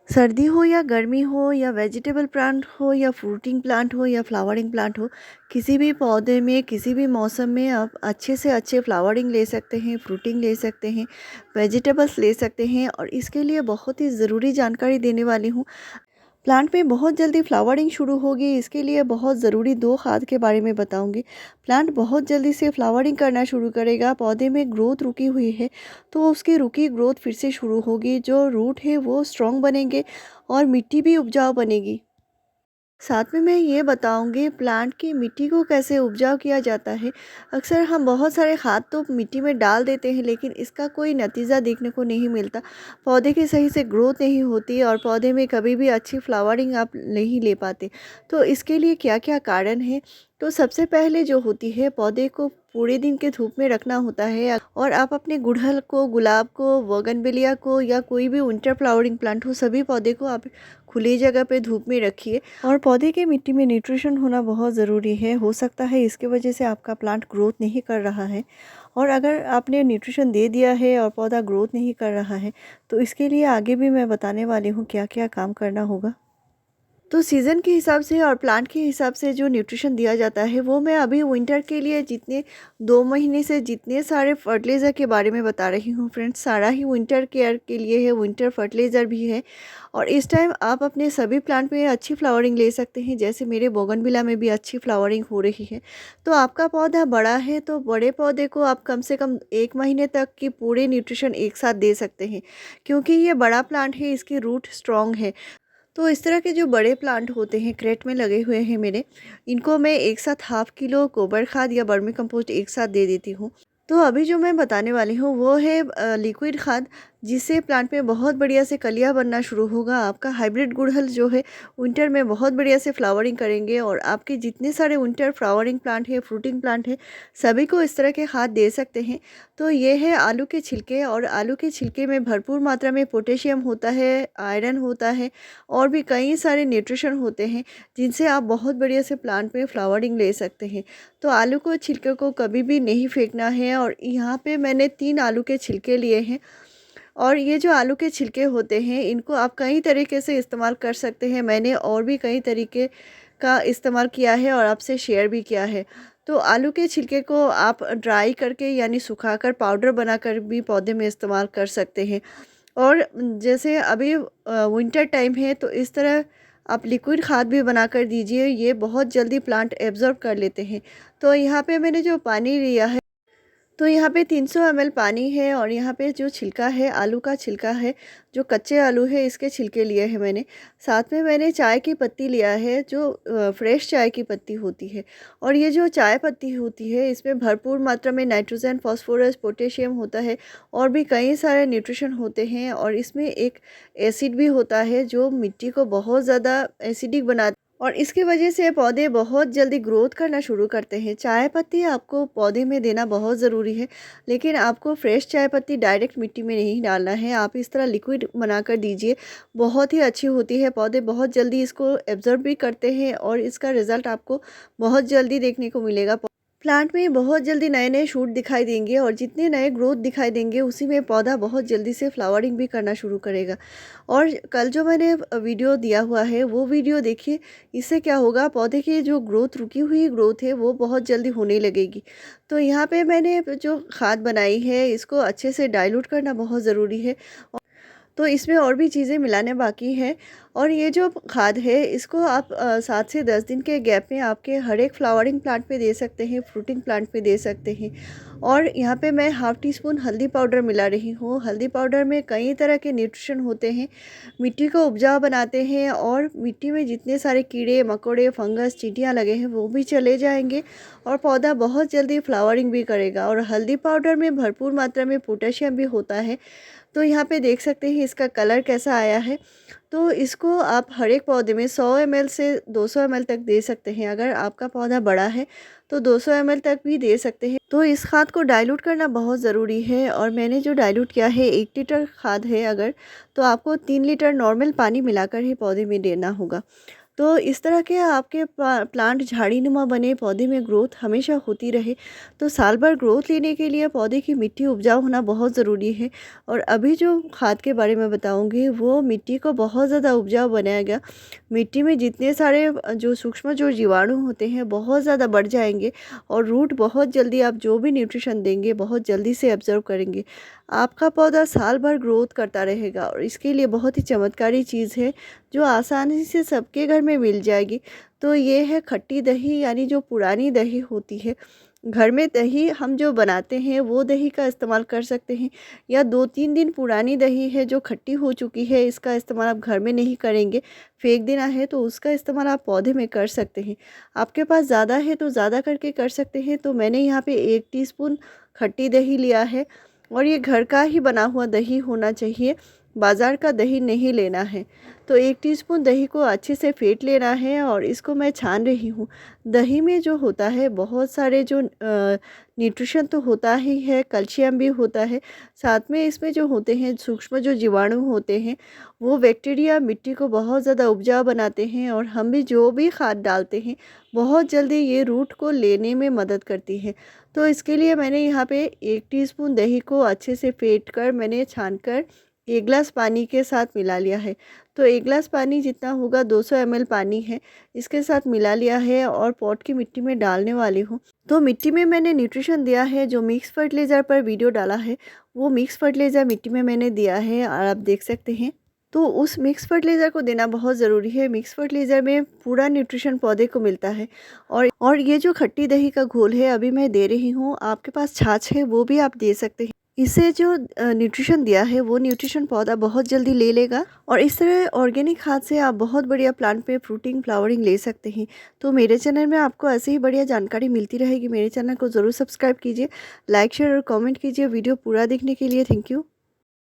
सर्दी हो या गर्मी हो या वेजिटेबल प्लांट हो या फ्रूटिंग प्लांट हो या फ्लावरिंग प्लांट हो, किसी भी पौधे में किसी भी मौसम में आप अच्छे से अच्छे फ्लावरिंग ले सकते हैं, फ्रूटिंग ले सकते हैं, वेजिटेबल्स ले सकते हैं। और इसके लिए बहुत ही ज़रूरी जानकारी देने वाली हूँ। प्लांट में बहुत जल्दी फ्लावरिंग शुरू होगी, इसके लिए बहुत ज़रूरी 2 खाद के बारे में बताऊंगी। प्लांट बहुत जल्दी से फ्लावरिंग करना शुरू करेगा, पौधे में ग्रोथ रुकी हुई है तो उसकी रुकी ग्रोथ फिर से शुरू होगी, जो रूट है वो स्ट्रॉन्ग बनेंगे और मिट्टी भी उपजाऊ बनेगी। साथ में मैं ये बताऊंगी प्लांट की मिट्टी को कैसे उपजाऊ किया जाता है। अक्सर हम बहुत सारे खाद तो मिट्टी में डाल देते हैं, लेकिन इसका कोई नतीजा देखने को नहीं मिलता। पौधे की सही से ग्रोथ नहीं होती और पौधे में कभी भी अच्छी फ्लावरिंग आप नहीं ले पाते। तो इसके लिए क्या क्या कारण है? तो सबसे पहले जो होती है, पौधे को पूरे दिन के धूप में रखना होता है। और आप अपने गुड़हल को, गुलाब को, बोगनविलिया को या कोई भी विंटर फ्लावरिंग प्लांट हो, सभी पौधे को आप खुली जगह पे धूप में रखिए। और पौधे की मिट्टी में न्यूट्रिशन होना बहुत ज़रूरी है। हो सकता है इसकी वजह से आपका प्लांट ग्रोथ नहीं कर रहा है। और अगर आपने न्यूट्रिशन दे दिया है और पौधा ग्रोथ नहीं कर रहा है, तो इसके लिए आगे भी मैं बताने वाली हूँ क्या क्या काम करना होगा। तो सीज़न के हिसाब से और प्लांट के हिसाब से जो न्यूट्रिशन दिया जाता है, वो मैं अभी विंटर के लिए जितने 2 महीने से जितने सारे फर्टिलाइज़र के बारे में बता रही हूँ फ्रेंड्स, सारा ही विंटर केयर के लिए है, विंटर फर्टिलाइज़र भी है। और इस टाइम आप अपने सभी प्लांट में अच्छी फ्लावरिंग ले सकते हैं। जैसे मेरे बोगनविला में भी अच्छी फ्लावरिंग हो रही है। तो आपका पौधा बड़ा है तो बड़े पौधे को आप कम से कम 1 महीने तक की पूरे न्यूट्रिशन एक साथ दे सकते हैं, क्योंकि ये बड़ा प्लांट है, इसकी रूट स्ट्रॉन्ग है। तो इस तरह के जो बड़े प्लांट होते हैं, क्रेट में लगे हुए हैं मेरे, इनको मैं एक साथ हाफ किलो गोबर खाद या वर्मी कंपोस्ट एक साथ दे देती हूँ। तो अभी जो मैं बताने वाली हूँ वो है लिक्विड खाद, जिससे प्लांट में बहुत बढ़िया से कलियाँ बनना शुरू होगा। आपका हाइब्रिड गुड़हल जो है विंटर में बहुत बढ़िया से फ्लावरिंग करेंगे। और आपके जितने सारे विंटर फ्लावरिंग प्लांट है, फ्रूटिंग प्लांट है, सभी को इस तरह के खाद दे सकते हैं। तो ये है आलू के छिलके। और आलू के छिलके में भरपूर मात्रा में पोटेशियम होता है, आयरन होता है और भी कई सारे न्यूट्रिशन होते हैं, जिनसे आप बहुत बढ़िया से प्लांट में फ्लावरिंग ले सकते हैं। तो आलू को छिलके को कभी भी नहीं फेंकना है। और यहाँ पे मैंने 3 आलू के छिलके लिए हैं। और ये जो आलू के छिलके होते हैं, इनको आप कई तरीके से इस्तेमाल कर सकते हैं। मैंने और भी कई तरीके का इस्तेमाल किया है और आपसे शेयर भी किया है। तो आलू के छिलके को आप ड्राई करके यानी सुखाकर पाउडर बनाकर भी पौधे में इस्तेमाल कर सकते हैं। और जैसे अभी विंटर टाइम है, तो इस तरह आप लिक्विड खाद भी बनाकर दीजिए, ये बहुत जल्दी प्लांट एब्जॉर्ब कर लेते हैं। तो यहाँ पे मैंने जो पानी लिया है, तो यहाँ पे 300 ml पानी है। और यहाँ पे जो छिलका है, आलू का छिलका है, जो कच्चे आलू है, इसके छिलके लिए हैं मैंने। साथ में मैंने चाय की पत्ती लिया है, जो फ्रेश चाय की पत्ती होती है। और ये जो चाय पत्ती होती है, इसमें भरपूर मात्रा में नाइट्रोजन, फास्फोरस, पोटेशियम होता है और भी कई सारे न्यूट्रिशन होते हैं। और इसमें एक एसिड भी होता है, जो मिट्टी को बहुत ज़्यादा एसिडिक बना, और इसकी वजह से पौधे बहुत जल्दी ग्रोथ करना शुरू करते हैं। चाय पत्ती आपको पौधे में देना बहुत ज़रूरी है, लेकिन आपको फ्रेश चाय पत्ती डायरेक्ट मिट्टी में नहीं डालना है। आप इस तरह लिक्विड बनाकर दीजिए, बहुत ही अच्छी होती है। पौधे बहुत जल्दी इसको एब्जॉर्ब भी करते हैं और इसका रिज़ल्ट आपको बहुत जल्दी देखने को मिलेगा। प्लांट में बहुत जल्दी नए नए शूट दिखाई देंगे, और जितने नए ग्रोथ दिखाई देंगे, उसी में पौधा बहुत जल्दी से फ्लावरिंग भी करना शुरू करेगा। और कल जो मैंने वीडियो दिया हुआ है, वो वीडियो देखिए। इससे क्या होगा, पौधे की जो ग्रोथ, रुकी हुई ग्रोथ है, वो बहुत जल्दी होने लगेगी। तो यहाँ पे मैंने जो खाद बनाई है, इसको अच्छे से डाइल्यूट करना बहुत ज़रूरी है। तो इसमें और भी चीज़ें मिलाने बाकी हैं। और ये जो खाद है, इसको आप 7 से 10 दिन के गैप में आपके हर एक फ्लावरिंग प्लांट पे दे सकते हैं, फ्रूटिंग प्लांट पे दे सकते हैं। और यहाँ पे मैं हाफ़ टी स्पून हल्दी पाउडर मिला रही हूँ। हल्दी पाउडर में कई तरह के न्यूट्रिशन होते हैं, मिट्टी को उपजाऊ बनाते हैं, और मिट्टी में जितने सारे कीड़े मकोड़े, फंगस, चींटियाँ लगे हैं, वो भी चले जाएंगे और पौधा बहुत जल्दी फ्लावरिंग भी करेगा। और हल्दी पाउडर में भरपूर मात्रा में पोटेशियम भी होता है। तो यहाँ पे देख सकते हैं इसका कलर कैसा आया है। तो इसको आप हर एक पौधे में 100 ml से 200 ml तक दे सकते हैं। अगर आपका पौधा बड़ा है तो 200 ml तक भी दे सकते हैं। तो इस खाद को डाइल्यूट करना बहुत ज़रूरी है। और मैंने जो डाइल्यूट किया है, 1 लीटर खाद है अगर, तो आपको 3 लीटर नॉर्मल पानी मिलाकर ही पौधे में देना होगा। तो इस तरह के आपके प्लांट झाड़ीनुमा बने, पौधे में ग्रोथ हमेशा होती रहे। तो साल भर ग्रोथ लेने के लिए पौधे की मिट्टी उपजाऊ होना बहुत ज़रूरी है। और अभी जो खाद के बारे में बताऊंगी वो मिट्टी को बहुत ज़्यादा उपजाऊ बनाएगा। मिट्टी में जितने सारे जो सूक्ष्म जो जीवाणु होते हैं बहुत ज़्यादा बढ़ जाएंगे, और रूट बहुत जल्दी, आप जो भी न्यूट्रिशन देंगे बहुत जल्दी से ऑब्जर्व करेंगे। आपका पौधा साल भर ग्रोथ करता रहेगा, और इसके लिए बहुत ही चमत्कारी चीज़ है जो आसानी से सबके घर में मिल जाएगी। तो ये है खट्टी दही, यानी जो पुरानी दही होती है। घर में दही हम जो बनाते हैं वो दही का इस्तेमाल कर सकते हैं, या 2-3 दिन पुरानी दही है जो खट्टी हो चुकी है, इसका इस्तेमाल आप घर में नहीं करेंगे, फेंक देना है, तो उसका इस्तेमाल आप पौधे में कर सकते हैं। आपके पास ज़्यादा है तो ज़्यादा करके कर सकते हैं। तो मैंने यहाँ पे 1 टीस्पून खट्टी दही लिया है, और ये घर का ही बना हुआ दही होना चाहिए, बाज़ार का दही नहीं लेना है। तो 1 टीस्पून दही को अच्छे से फेंट लेना है, और इसको मैं छान रही हूँ। दही में जो होता है बहुत सारे जो न्यूट्रिशन तो होता ही है, कैल्शियम भी होता है, साथ में इसमें जो होते हैं सूक्ष्म जो जीवाणु होते हैं, वो बैक्टीरिया मिट्टी को बहुत ज़्यादा उपजाऊ बनाते हैं, और हम भी जो भी खाद डालते हैं बहुत जल्दी ये रूट को लेने में मदद करती है। तो इसके लिए मैंने यहाँ पे 1 टीस्पून दही को अच्छे से फेंट कर मैंने छान कर 1 गिलास पानी के साथ मिला लिया है। तो 1 गिलास पानी जितना होगा 200 ml पानी है, इसके साथ मिला लिया है, और पॉट की मिट्टी में डालने वाली हूँ। तो मिट्टी में मैंने न्यूट्रिशन दिया है, जो मिक्स फर्टिलाइज़र पर वीडियो डाला है वो मिक्स फर्टिलाइज़र मिट्टी में मैंने दिया है, और आप देख सकते हैं। तो उस मिक्स फर्टिलाइज़र को देना बहुत ज़रूरी है। मिक्स फर्टिलाइज़र में पूरा न्यूट्रिशन पौधे को मिलता है। और ये जो खट्टी दही का घोल है अभी मैं दे रही हूँ, आपके पास छाछ है वो भी आप दे सकते हैं। इससे जो न्यूट्रिशन दिया है वो न्यूट्रिशन पौधा बहुत जल्दी ले लेगा, और इस तरह ऑर्गेनिक खाद से आप बहुत बढ़िया प्लांट पे फ्रूटिंग फ्लावरिंग ले सकते हैं। तो मेरे चैनल में आपको ऐसे ही बढ़िया जानकारी मिलती रहेगी। मेरे चैनल को ज़रूर सब्सक्राइब कीजिए, लाइक शेयर और कमेंट कीजिए। वीडियो पूरा देखने के लिए थैंक यू।